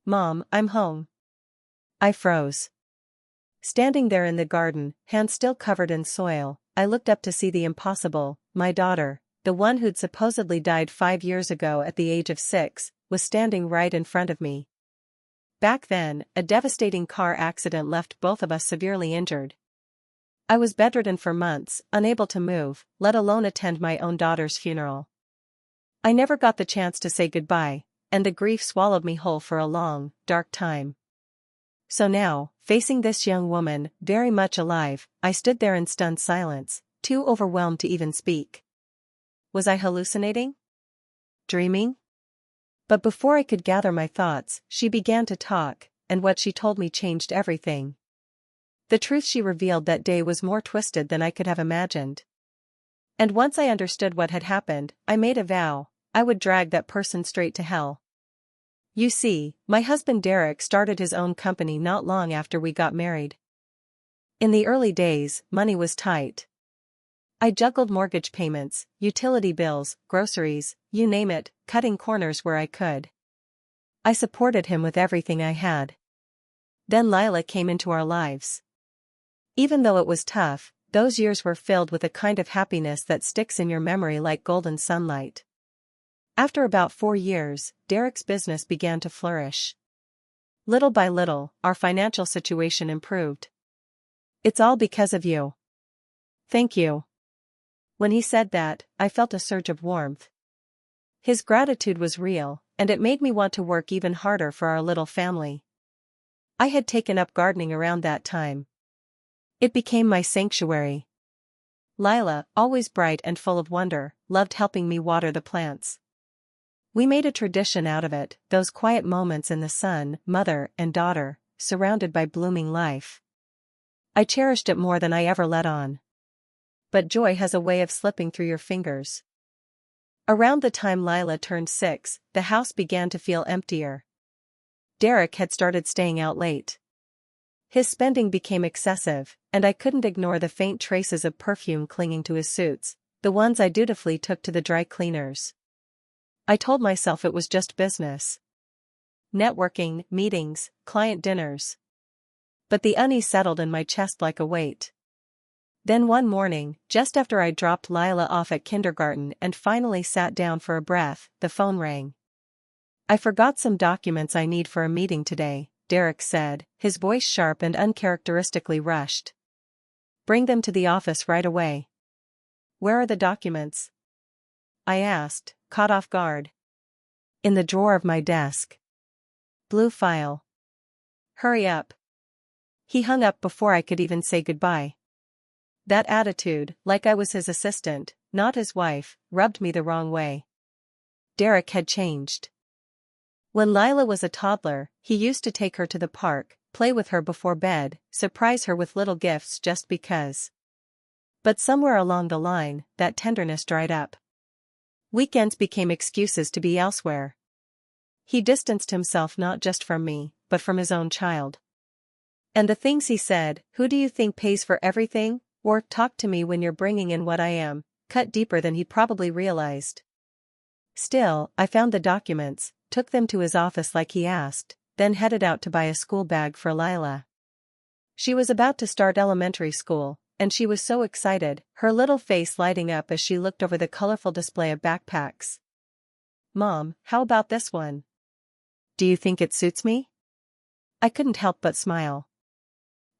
Mom, I'm home. I froze. Standing there in the garden, hands still covered in soil, I looked up to see the impossible. My daughter, the one who'd supposedly died 5 years ago at the age of 6, was standing right in front of me. Back then, a devastating car accident left both of us severely injured. I was bedridden for months, unable to move, let alone attend my own daughter's funeral. I never got the chance to say goodbye, and the grief swallowed me whole for a long, dark time. So now, facing this young woman, very much alive, I stood there in stunned silence, too overwhelmed to even speak. Was I hallucinating? Dreaming? But before I could gather my thoughts, she began to talk, and what she told me changed everything. The truth she revealed that day was more twisted than I could have imagined. And once I understood what had happened, I made a vow: I would drag that person straight to hell. You see, my husband Derek started his own company not long after we got married. In the early days, money was tight. I juggled mortgage payments, utility bills, groceries, you name it, cutting corners where I could. I supported him with everything I had. Then Lila came into our lives. Even though it was tough, those years were filled with a kind of happiness that sticks in your memory like golden sunlight. After about 4 years, Derek's business began to flourish. Little by little, our financial situation improved. It's all because of you. Thank you. When he said that, I felt a surge of warmth. His gratitude was real, and it made me want to work even harder for our little family. I had taken up gardening around that time. It became my sanctuary. Lila, always bright and full of wonder, loved helping me water the plants. We made a tradition out of it, those quiet moments in the sun, mother and daughter, surrounded by blooming life. I cherished it more than I ever let on. But joy has a way of slipping through your fingers. Around the time Lila turned 6, the house began to feel emptier. Derek had started staying out late. His spending became excessive, and I couldn't ignore the faint traces of perfume clinging to his suits, the ones I dutifully took to the dry cleaners. I told myself it was just business. Networking, meetings, client dinners. But the unease settled in my chest like a weight. Then one morning, just after I dropped Lila off at kindergarten and finally sat down for a breath, the phone rang. I forgot some documents I need for a meeting today, Derek said, his voice sharp and uncharacteristically rushed. Bring them to the office right away. Where are the documents? I asked, caught off guard. In the drawer of my desk. Blue file. Hurry up. He hung up before I could even say goodbye. That attitude, like I was his assistant, not his wife, rubbed me the wrong way. Derek had changed. When Lila was a toddler, he used to take her to the park, play with her before bed, surprise her with little gifts just because. But somewhere along the line, that tenderness dried up. Weekends became excuses to be elsewhere. He distanced himself not just from me, but from his own child. And the things he said, "Who do you think pays for everything?" or "Talk to me when you're bringing in what I am," cut deeper than he probably realized. Still, I found the documents, took them to his office like he asked, then headed out to buy a school bag for Lila. She was about to start elementary school, and she was so excited, her little face lighting up as she looked over the colorful display of backpacks. "Mom, how about this one? Do you think it suits me?" I couldn't help but smile.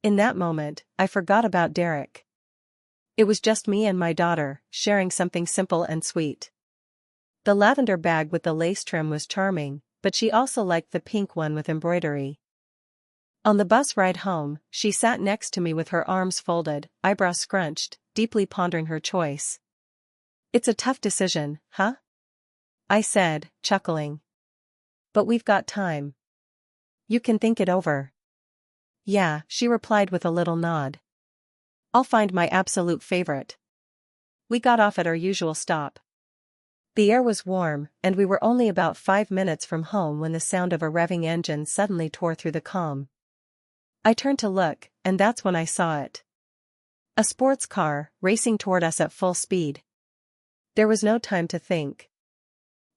In that moment, I forgot about Derek. It was just me and my daughter, sharing something simple and sweet. The lavender bag with the lace trim was charming, but she also liked the pink one with embroidery. On the bus ride home, she sat next to me with her arms folded, eyebrows scrunched, deeply pondering her choice. "It's a tough decision, huh?" I said, chuckling. "But we've got time. You can think it over." "Yeah," she replied with a little nod. "I'll find my absolute favorite." We got off at our usual stop. The air was warm, and we were only about 5 minutes from home when the sound of a revving engine suddenly tore through the calm. I turned to look, and that's when I saw it. A sports car, racing toward us at full speed. There was no time to think.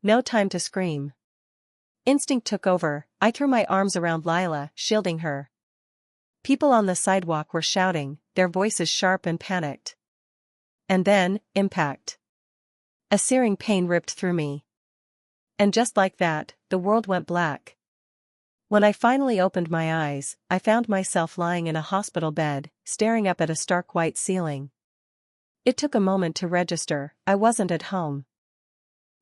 No time to scream. Instinct took over. I threw my arms around Lila, shielding her. People on the sidewalk were shouting, their voices sharp and panicked. And then, impact. A searing pain ripped through me. And just like that, the world went black. When I finally opened my eyes, I found myself lying in a hospital bed, staring up at a stark white ceiling. It took a moment to register, I wasn't at home.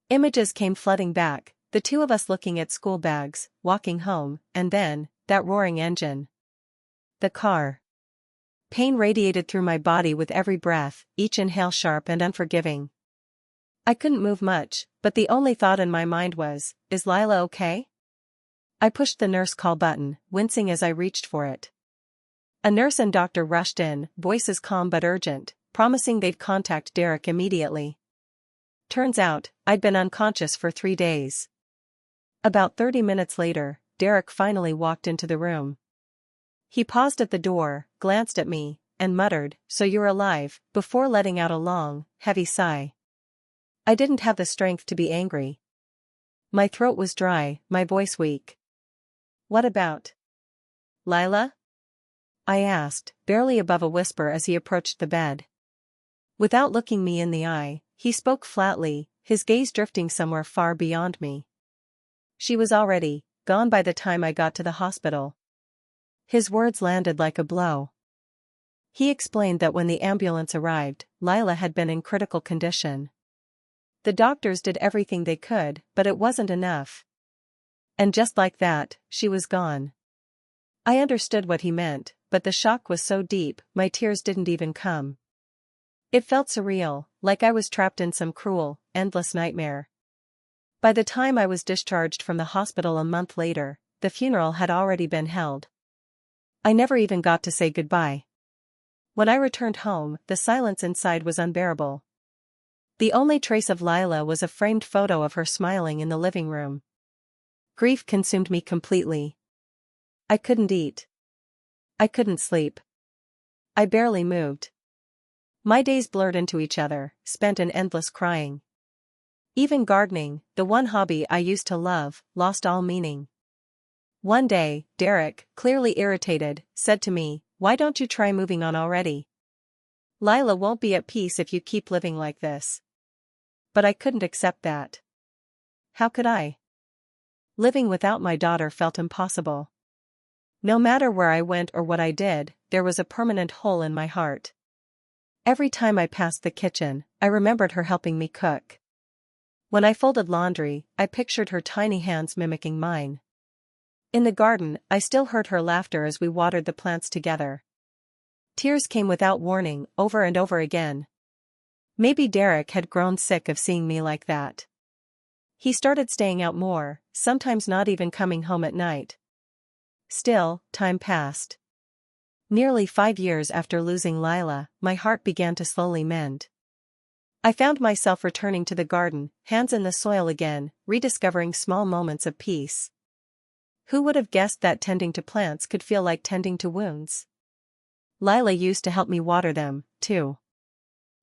Images came flooding back, the two of us looking at school bags, walking home, and then, that roaring engine. The car. Pain radiated through my body with every breath, each inhale sharp and unforgiving. I couldn't move much, but the only thought in my mind was, is Lila okay? I pushed the nurse call button, wincing as I reached for it. A nurse and doctor rushed in, voices calm but urgent, promising they'd contact Derek immediately. Turns out, I'd been unconscious for 3 days. About 30 minutes later, Derek finally walked into the room. He paused at the door, glanced at me, and muttered, "So you're alive," before letting out a long, heavy sigh. I didn't have the strength to be angry. My throat was dry, my voice weak. "What about Lila?" I asked, barely above a whisper as he approached the bed. Without looking me in the eye, he spoke flatly, his gaze drifting somewhere far beyond me. "She was already gone by the time I got to the hospital." His words landed like a blow. He explained that when the ambulance arrived, Lila had been in critical condition. The doctors did everything they could, but it wasn't enough. And just like that, she was gone. I understood what he meant, but the shock was so deep, my tears didn't even come. It felt surreal, like I was trapped in some cruel, endless nightmare. By the time I was discharged from the hospital a month later, the funeral had already been held. I never even got to say goodbye. When I returned home, the silence inside was unbearable. The only trace of Lila was a framed photo of her smiling in the living room. Grief consumed me completely. I couldn't eat. I couldn't sleep. I barely moved. My days blurred into each other, spent in endless crying. Even gardening, the one hobby I used to love, lost all meaning. One day, Derek, clearly irritated, said to me, "Why don't you try moving on already? Lila won't be at peace if you keep living like this." But I couldn't accept that. How could I? Living without my daughter felt impossible. No matter where I went or what I did, there was a permanent hole in my heart. Every time I passed the kitchen, I remembered her helping me cook. When I folded laundry, I pictured her tiny hands mimicking mine. In the garden, I still heard her laughter as we watered the plants together. Tears came without warning, over and over again. Maybe Derek had grown sick of seeing me like that. He started staying out more, sometimes not even coming home at night. Still, time passed. Nearly 5 years after losing Lila, my heart began to slowly mend. I found myself returning to the garden, hands in the soil again, rediscovering small moments of peace. Who would have guessed that tending to plants could feel like tending to wounds? Lila used to help me water them, too.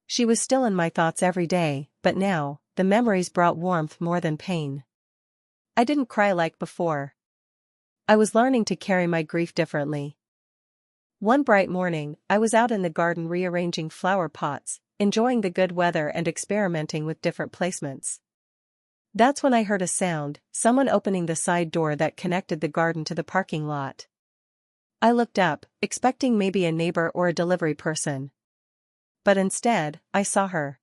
She was still in my thoughts every day, but now, the memories brought warmth more than pain. I didn't cry like before. I was learning to carry my grief differently. One bright morning, I was out in the garden rearranging flower pots, enjoying the good weather and experimenting with different placements. That's when I heard a sound, someone opening the side door that connected the garden to the parking lot. I looked up, expecting maybe a neighbor or a delivery person. But instead, I saw her.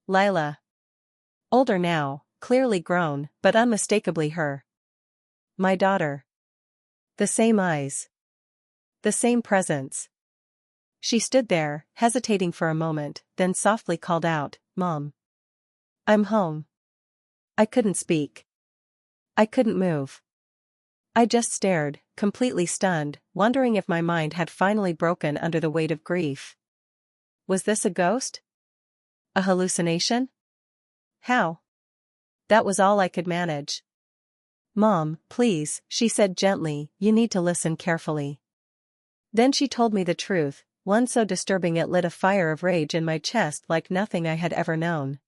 Lila. Older now, clearly grown, but unmistakably her. My daughter. The same eyes. The same presence. She stood there, hesitating for a moment, then softly called out, "Mom. I'm home." I couldn't speak. I couldn't move. I just stared, completely stunned, wondering if my mind had finally broken under the weight of grief. Was this a ghost? A hallucination? How? That was all I could manage. "Mom, please," she said gently, "you need to listen carefully." Then she told me the truth, one so disturbing it lit a fire of rage in my chest like nothing I had ever known.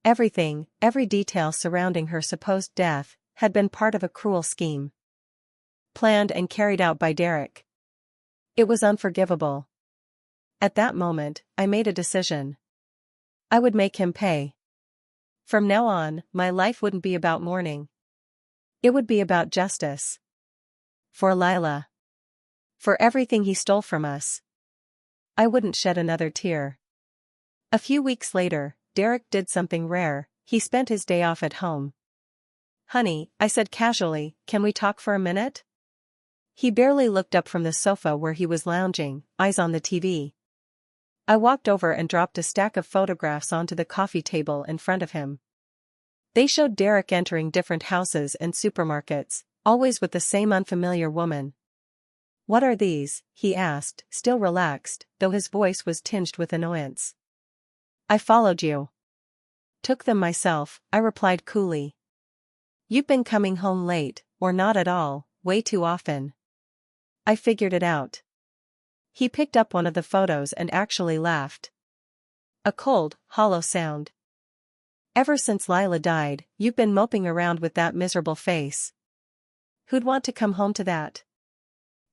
Everything, every detail surrounding her supposed death, had been part of a cruel scheme. Planned and carried out by Derek. It was unforgivable. At that moment, I made a decision. I would make him pay. From now on, my life wouldn't be about mourning. It would be about justice. For Lila. For everything he stole from us. I wouldn't shed another tear. A few weeks later, Derek did something rare. He spent his day off at home. "Honey," I said casually, "can we talk for a minute?" He barely looked up from the sofa where he was lounging, eyes on the TV. I walked over and dropped a stack of photographs onto the coffee table in front of him. They showed Derek entering different houses and supermarkets, always with the same unfamiliar woman. "What are these?" he asked, still relaxed, though his voice was tinged with annoyance. "I followed you." "Took them myself," I replied coolly. "You've been coming home late, or not at all, way too often." "I figured it out." He picked up one of the photos and actually laughed. A cold, hollow sound. "Ever since Lila died, you've been moping around with that miserable face. Who'd want to come home to that?"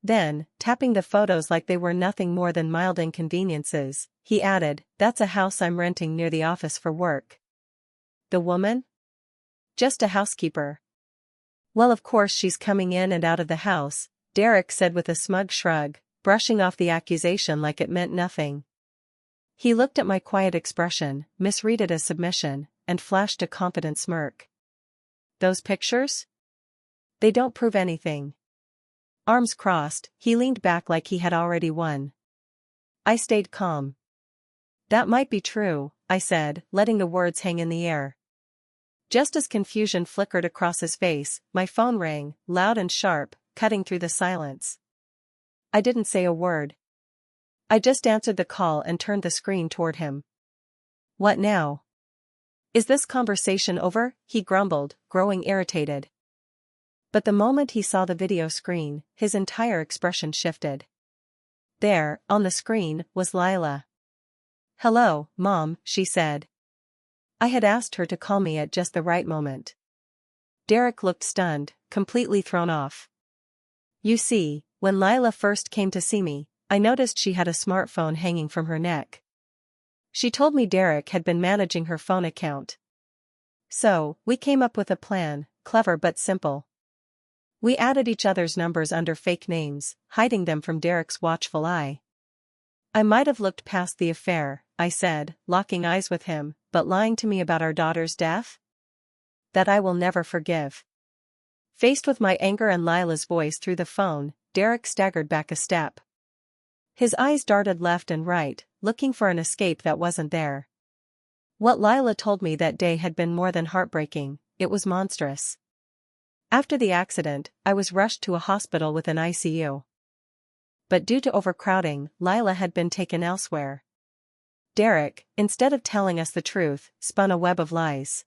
Then, tapping the photos like they were nothing more than mild inconveniences, he added, "That's a house I'm renting near the office for work." "The woman?" "Just a housekeeper." "Well, of course she's coming in and out of the house," Derek said with a smug shrug, brushing off the accusation like it meant nothing. He looked at my quiet expression, misread it as submission, and flashed a confident smirk. "Those pictures? They don't prove anything." Arms crossed, he leaned back like he had already won. I stayed calm. "That might be true," I said, letting the words hang in the air. Just as confusion flickered across his face, my phone rang, loud and sharp, cutting through the silence. I didn't say a word. I just answered the call and turned the screen toward him. "What now?" "Is this conversation over?" he grumbled, growing irritated. But the moment he saw the video screen, his entire expression shifted. There, on the screen, was Lila. "Hello, Mom," she said. I had asked her to call me at just the right moment. Derek looked stunned, completely thrown off. You see, when Lila first came to see me, I noticed she had a smartphone hanging from her neck. She told me Derek had been managing her phone account. So, we came up with a plan, clever but simple. We added each other's numbers under fake names, hiding them from Derek's watchful eye. "I might have looked past the affair," I said, locking eyes with him, "but lying to me about our daughter's death? That I will never forgive." Faced with my anger and Lila's voice through the phone, Derek staggered back a step. His eyes darted left and right, looking for an escape that wasn't there. What Lila told me that day had been more than heartbreaking, it was monstrous. After the accident, I was rushed to a hospital with an ICU. But due to overcrowding, Lila had been taken elsewhere. Derek, instead of telling us the truth, spun a web of lies.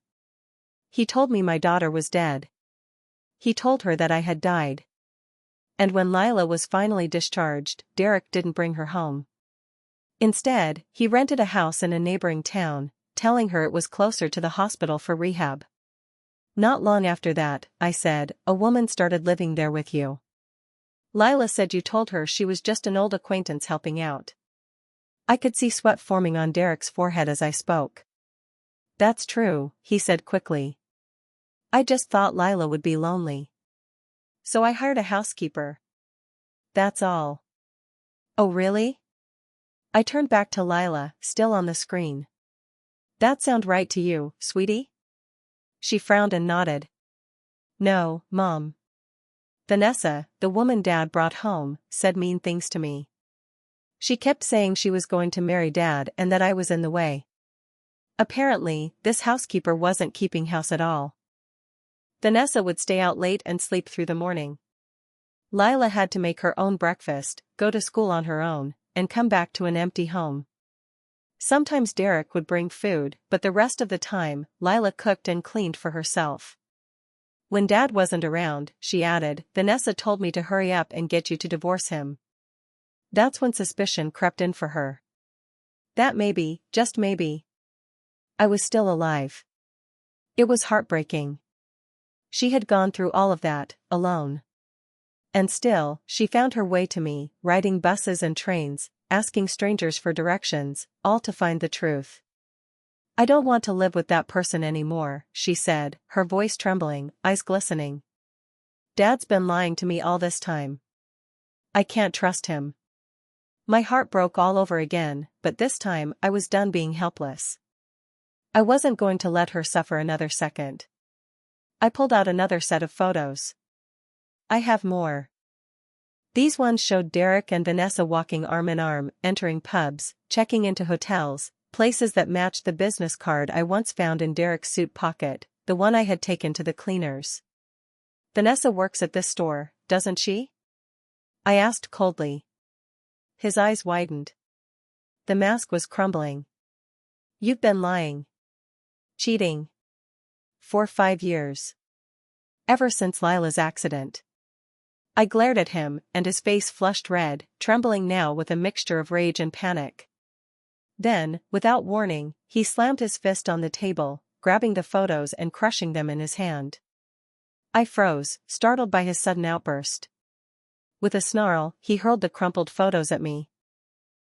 He told me my daughter was dead. He told her that I had died. And when Lila was finally discharged, Derek didn't bring her home. Instead, he rented a house in a neighboring town, telling her it was closer to the hospital for rehab. "Not long after that," I said, "a woman started living there with you. Lila said you told her she was just an old acquaintance helping out." I could see sweat forming on Derek's forehead as I spoke. "That's true," he said quickly. "I just thought Lila would be lonely. So I hired a housekeeper. That's all." "Oh really?" I turned back to Lila, still on the screen. "That sound right to you, sweetie?" She frowned and nodded. "No, Mom. Vanessa, the woman Dad brought home, said mean things to me. She kept saying she was going to marry Dad and that I was in the way. Apparently, this housekeeper wasn't keeping house at all. Vanessa would stay out late and sleep through the morning. Lila had to make her own breakfast, go to school on her own, and come back to an empty home. Sometimes Derek would bring food, but the rest of the time, Lila cooked and cleaned for herself. When Dad wasn't around," she added, "Vanessa told me to hurry up and get you to divorce him." That's when suspicion crept in for her. That maybe, just maybe, I was still alive. It was heartbreaking. She had gone through all of that, alone. And still, she found her way to me, riding buses and trains, asking strangers for directions, all to find the truth. "I don't want to live with that person anymore," she said, her voice trembling, eyes glistening. "Dad's been lying to me all this time. I can't trust him." My heart broke all over again, but this time I was done being helpless. I wasn't going to let her suffer another second. I pulled out another set of photos. I have more. These ones showed Derek and Vanessa walking arm in arm, entering pubs, checking into hotels, places that matched the business card I once found in Derek's suit pocket, the one I had taken to the cleaners. "Vanessa works at this store, doesn't she?" I asked coldly. His eyes widened. The mask was crumbling. "You've been lying. Cheating. For 5 years. Ever since Lila's accident." I glared at him, and his face flushed red, trembling now with a mixture of rage and panic. Then, without warning, he slammed his fist on the table, grabbing the photos and crushing them in his hand. I froze, startled by his sudden outburst. With a snarl, he hurled the crumpled photos at me.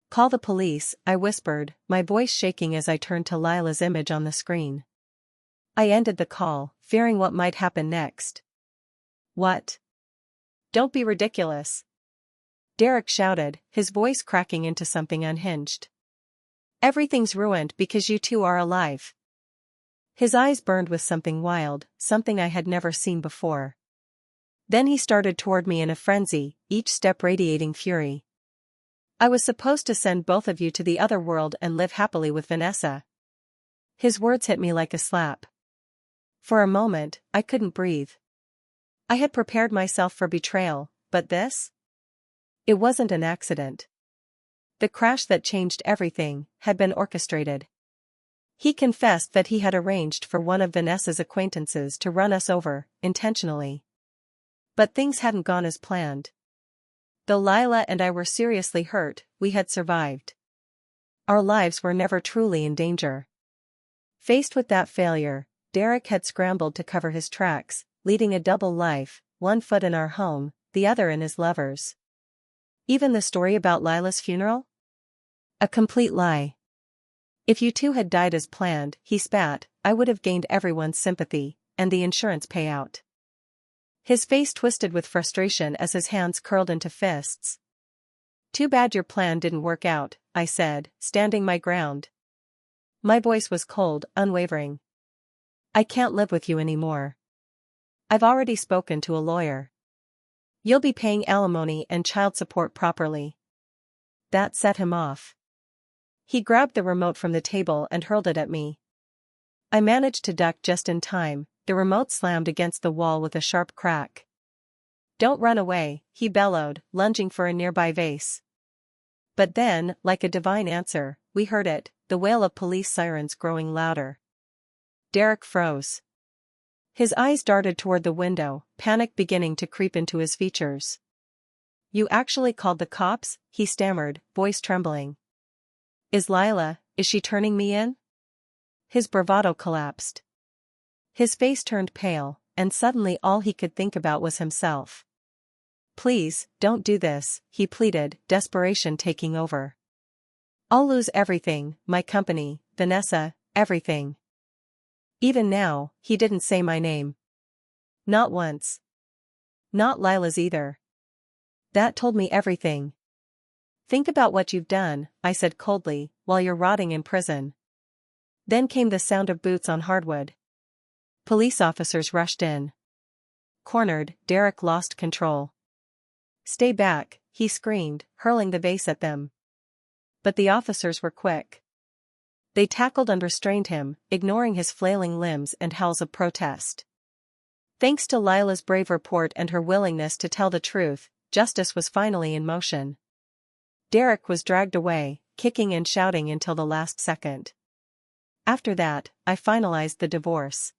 "Call the police," I whispered, my voice shaking as I turned to Lila's image on the screen. I ended the call, fearing what might happen next. "What? Don't be ridiculous," Derek shouted, his voice cracking into something unhinged. "Everything's ruined because you two are alive." His eyes burned with something wild, something I had never seen before. Then he started toward me in a frenzy, each step radiating fury. "I was supposed to send both of you to the other world and live happily with Vanessa." His words hit me like a slap. For a moment, I couldn't breathe. I had prepared myself for betrayal, but this? It wasn't an accident. The crash that changed everything had been orchestrated. He confessed that he had arranged for one of Vanessa's acquaintances to run us over, intentionally. But things hadn't gone as planned. Though Lila and I were seriously hurt, we had survived. Our lives were never truly in danger. Faced with that failure, Derek had scrambled to cover his tracks, leading a double life, one foot in our home, the other in his lover's. Even the story about Lila's funeral? A complete lie. "If you two had died as planned," he spat, "I would have gained everyone's sympathy, and the insurance payout." His face twisted with frustration as his hands curled into fists. "Too bad your plan didn't work out," I said, standing my ground. My voice was cold, unwavering. "I can't live with you anymore. I've already spoken to a lawyer. You'll be paying alimony and child support properly." That set him off. He grabbed the remote from the table and hurled it at me. I managed to duck just in time. The remote slammed against the wall with a sharp crack. "Don't run away," he bellowed, lunging for a nearby vase. But then, like a divine answer, we heard it, the wail of police sirens growing louder. Derek froze. His eyes darted toward the window, panic beginning to creep into his features. "You actually called the cops?" he stammered, voice trembling. Is she turning me in?" His bravado collapsed. His face turned pale, and suddenly all he could think about was himself. "Please, don't do this," he pleaded, desperation taking over. "I'll lose everything, my company, Vanessa, everything." Even now, he didn't say my name. Not once. Not Lila's either. That told me everything. "Think about what you've done," I said coldly, "while you're rotting in prison." Then came the sound of boots on hardwood. Police officers rushed in. Cornered, Derek lost control. "Stay back," he screamed, hurling the vase at them. But the officers were quick. They tackled and restrained him, ignoring his flailing limbs and howls of protest. Thanks to Lila's brave report and her willingness to tell the truth, justice was finally in motion. Derek was dragged away, kicking and shouting until the last second. After that, I finalized the divorce.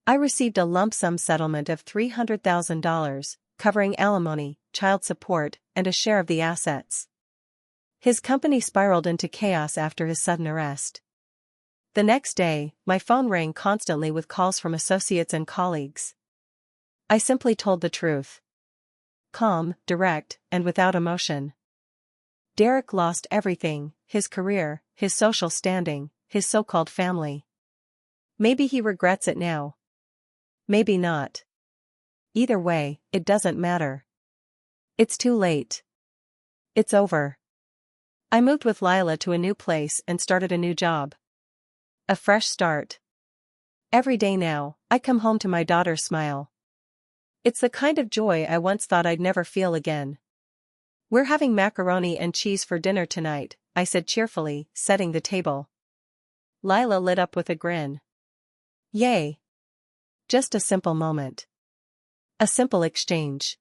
I received a lump sum settlement of $300,000, covering alimony, child support, and a share of the assets. His company spiraled into chaos after his sudden arrest. The next day, my phone rang constantly with calls from associates and colleagues. I simply told the truth. Calm, direct, and without emotion. Derek lost everything, his career, his social standing, his so-called family. Maybe he regrets it now. Maybe not. Either way, it doesn't matter. It's too late. It's over. I moved with Lila to a new place and started a new job. A fresh start. Every day now, I come home to my daughter's smile. It's the kind of joy I once thought I'd never feel again. "We're having macaroni and cheese for dinner tonight," I said cheerfully, setting the table. Lila lit up with a grin. Yay. Just a simple moment. A simple exchange.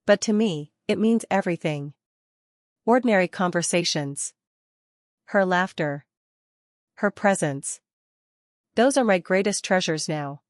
But to me, it means everything. Ordinary conversations. Her laughter. Her presence. Those are my greatest treasures now.